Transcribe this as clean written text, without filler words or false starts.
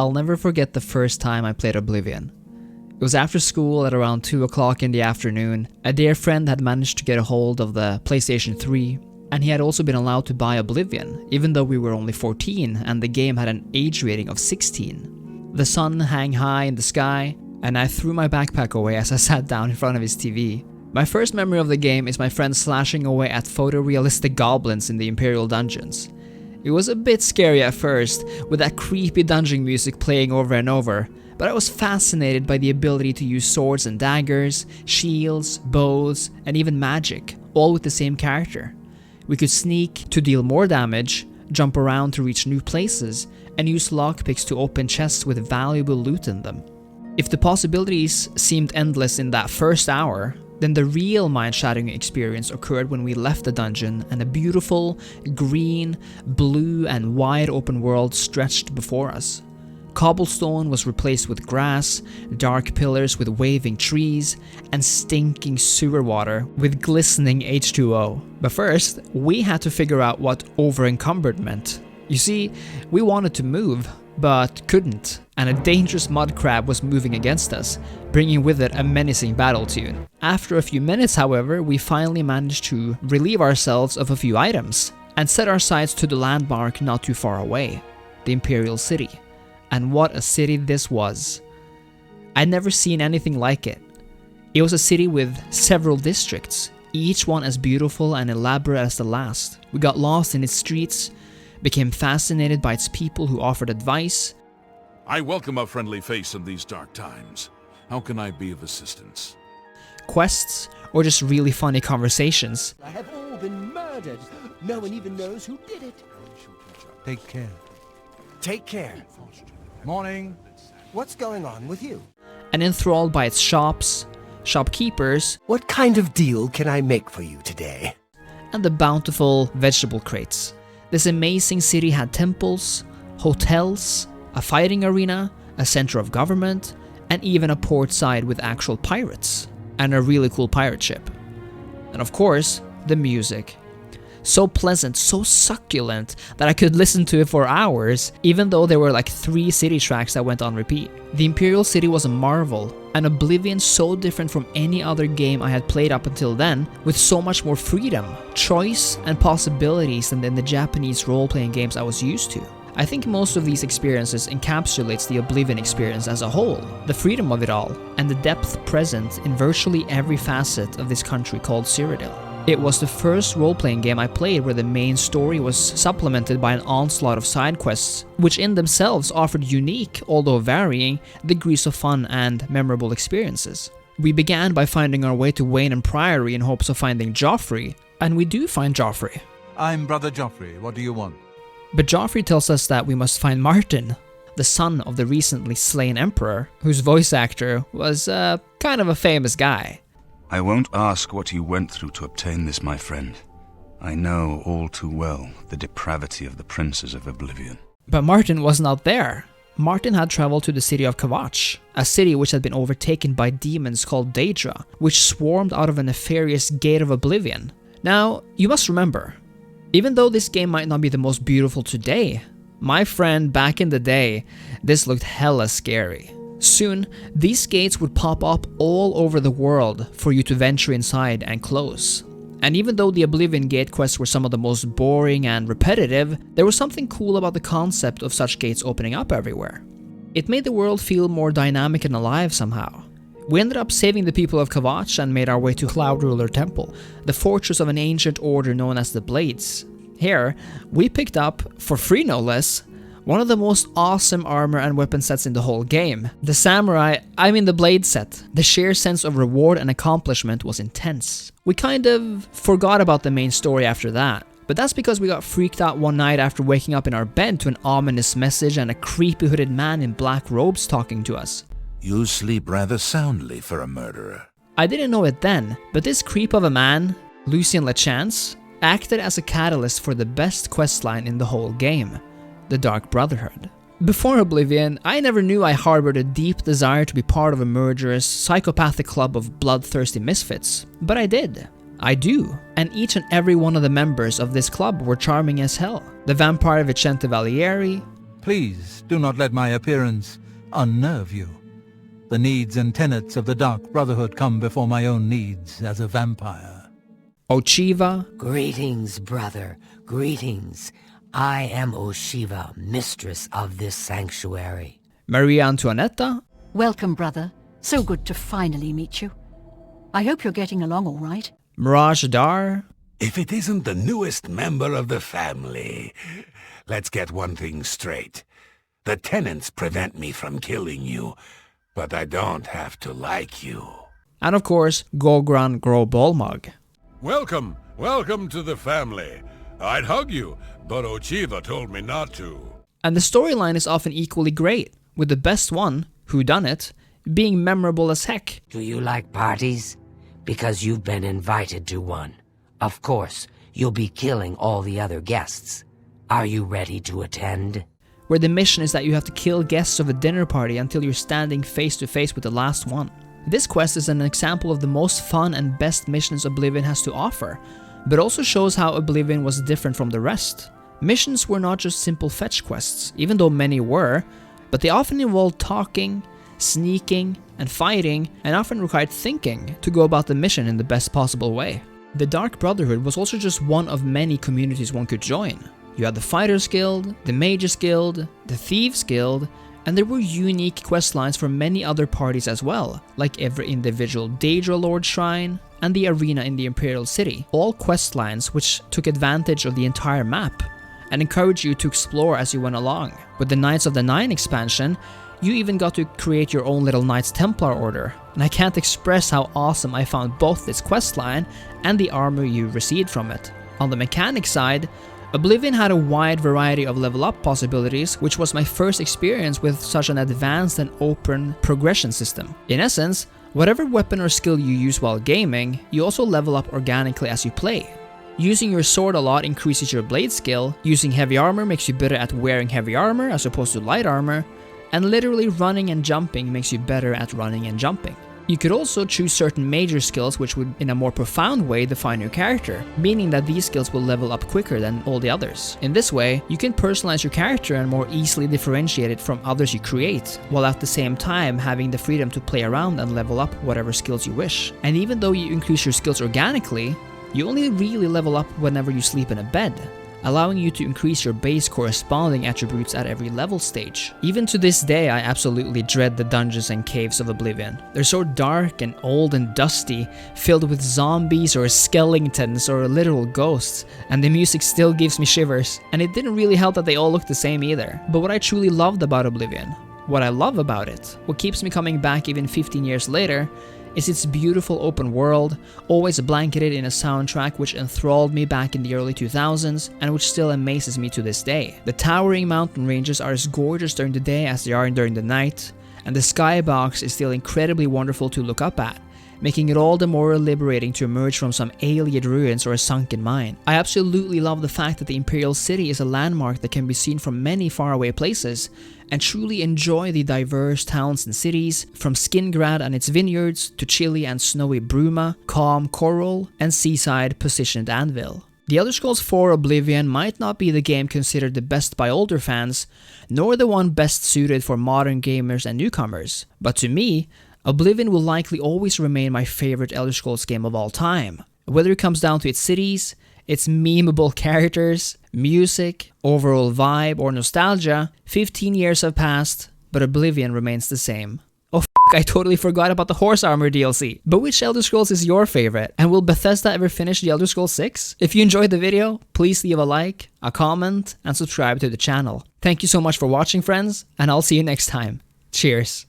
I'll never forget the first time I played Oblivion. It was after school at around 2 o'clock in the afternoon. A dear friend had managed to get a hold of the PlayStation 3, and he had also been allowed to buy Oblivion, even though we were only 14 and the game had an age rating of 16. The sun hung high in the sky, and I threw my backpack away as I sat down in front of his TV. My first memory of the game is my friend slashing away at photorealistic goblins in the Imperial dungeons. It was a bit scary at first, with that creepy dungeon music playing over and over, but I was fascinated by the ability to use swords and daggers, shields, bows, and even magic, all with the same character. We could sneak to deal more damage, jump around to reach new places, and use lockpicks to open chests with valuable loot in them. If the possibilities seemed endless in that first hour, then the real mind-shattering experience occurred when we left the dungeon and a beautiful, green, blue, and wide open world stretched before us. Cobblestone was replaced with grass, dark pillars with waving trees, and stinking sewer water with glistening H2O. But first, we had to figure out what over-encumbered meant. You see, we wanted to move, but couldn't, and a dangerous mud crab was moving against us, bringing with it a menacing battle tune. After a few minutes, however, we finally managed to relieve ourselves of a few items, and set our sights to the landmark not too far away, the Imperial City. And what a city this was. I'd never seen anything like it. It was a city with several districts, each one as beautiful and elaborate as the last. We got lost in its streets, became fascinated by its people who offered advice. I welcome a friendly face in these dark times. How can I be of assistance? Quests, or just really funny conversations. I have all been murdered. No one even knows who did it. Take care. Take care. Morning. What's going on with you? And enthralled by its shops, shopkeepers, What kind of deal can I make for you today? and the bountiful vegetable crates. This amazing city had temples, hotels, a fighting arena, a center of government, and even a port side with actual pirates, and a really cool pirate ship. And of course, the music. So pleasant, so succulent that I could listen to it for hours, even though there were like 3 city tracks that went on repeat. The Imperial City was a marvel, an Oblivion so different from any other game I had played up until then, with so much more freedom, choice, and possibilities than in the Japanese role-playing games I was used to. I think most of these experiences encapsulates the Oblivion experience as a whole, the freedom of it all, and the depth present in virtually every facet of this country called Cyrodiil. It was the first role-playing game I played where the main story was supplemented by an onslaught of side quests, which in themselves offered unique, although varying, degrees of fun and memorable experiences. We began by finding our way to Wayne and Priory in hopes of finding Joffrey, and we do find Joffrey. I'm Brother Joffrey. What do you want? But Joffrey tells us that we must find Martin, the son of the recently slain emperor, whose voice actor was kind of a famous guy. I won't ask what you went through to obtain this, my friend. I know all too well the depravity of the princes of Oblivion. But Martin was not there. Martin had traveled to the city of Kvatch, a city which had been overtaken by demons called Daedra, which swarmed out of a nefarious gate of Oblivion. Now, you must remember, even though this game might not be the most beautiful today, my friend, back in the day, this looked hella scary. Soon, these gates would pop up all over the world for you to venture inside and close. And even though the Oblivion gate quests were some of the most boring and repetitive, there was something cool about the concept of such gates opening up everywhere. It made the world feel more dynamic and alive somehow. We ended up saving the people of Kvatch and made our way to Cloud Ruler Temple, the fortress of an ancient order known as the Blades. Here, we picked up, for free no less, one of the most awesome armor and weapon sets in the whole game. The Blade set. The sheer sense of reward and accomplishment was intense. We kind of forgot about the main story after that, but that's because we got freaked out one night after waking up in our bed to an ominous message and a creepy hooded man in black robes talking to us. You sleep rather soundly for a murderer. I didn't know it then, but this creep of a man, Lucien Lachance, acted as a catalyst for the best questline in the whole game, the Dark Brotherhood. Before Oblivion, I never knew I harbored a deep desire to be part of a murderous, psychopathic club of bloodthirsty misfits, but I did. I do, and each and every one of the members of this club were charming as hell. The vampire Vicente Valieri, Please do not let my appearance unnerve you. The needs and tenets of the Dark Brotherhood come before my own needs as a vampire. Ochiva, Greetings, brother. Greetings. I am Oshiva, mistress of this sanctuary. Maria Antoinetta, Welcome, brother. So good to finally meet you. I hope you're getting along all right. Mirage Dar, If it isn't the newest member of the family, let's get one thing straight. The tenants prevent me from killing you, but I don't have to like you. and of course, Gogran Grobolmug. Welcome, welcome to the family. I'd hug you, but Ochiva told me not to. And the storyline is often equally great, with the best one, Whodunit, being memorable as heck. Do you like parties? Because you've been invited to one. Of course, you'll be killing all the other guests. Are you ready to attend? Where the mission is that you have to kill guests of a dinner party until you're standing face to face with the last one. This quest is an example of the most fun and best missions Oblivion has to offer, but also shows how Oblivion was different from the rest. Missions were not just simple fetch quests, even though many were, but they often involved talking, sneaking, and fighting, and often required thinking to go about the mission in the best possible way. The Dark Brotherhood was also just one of many communities one could join. You had the Fighters Guild, the Mages Guild, the Thieves Guild, and there were unique quest lines for many other parties as well, like every individual Daedra Lord Shrine and the arena in the Imperial City, all quest lines which took advantage of the entire map and encouraged you to explore as you went along. With the Knights of the Nine expansion, you even got to create your own little Knights Templar order, and I can't express how awesome I found both this questline and the armor you received from it. On the mechanic side, Oblivion had a wide variety of level up possibilities, which was my first experience with such an advanced and open progression system. In essence, whatever weapon or skill you use while gaming, you also level up organically as you play. Using your sword a lot increases your blade skill, using heavy armor makes you better at wearing heavy armor as opposed to light armor, and literally running and jumping makes you better at running and jumping. You could also choose certain major skills which would in a more profound way define your character, meaning that these skills will level up quicker than all the others. In this way, you can personalize your character and more easily differentiate it from others you create, while at the same time having the freedom to play around and level up whatever skills you wish. And even though you increase your skills organically, you only really level up whenever you sleep in a bed, allowing you to increase your base corresponding attributes at every level stage. Even to this day, I absolutely dread the dungeons and caves of Oblivion. They're so dark and old and dusty, filled with zombies or skeletons or literal ghosts, and the music still gives me shivers. And it didn't really help that they all look the same either. But what I truly loved about Oblivion, what I love about it, what keeps me coming back even 15 years later, is its beautiful open world, always blanketed in a soundtrack which enthralled me back in the early 2000s and which still amazes me to this day. The towering mountain ranges are as gorgeous during the day as they are during the night, and the skybox is still incredibly wonderful to look up at, making it all the more liberating to emerge from some alien ruins or a sunken mine. I absolutely love the fact that the Imperial City is a landmark that can be seen from many faraway places, and truly enjoy the diverse towns and cities, from Skingrad and its vineyards to chilly and snowy Bruma, calm Coral, and seaside positioned Anvil. The Elder Scrolls 4 Oblivion might not be the game considered the best by older fans, nor the one best suited for modern gamers and newcomers, but to me, Oblivion will likely always remain my favorite Elder Scrolls game of all time. Whether it comes down to its cities, its memeable characters, music, overall vibe, or nostalgia, 15 years have passed, but Oblivion remains the same. Oh I totally forgot about the Horse Armor DLC. But which Elder Scrolls is your favorite? And will Bethesda ever finish the Elder Scrolls 6? If you enjoyed the video, please leave a like, a comment, and subscribe to the channel. Thank you so much for watching, friends, and I'll see you next time. Cheers.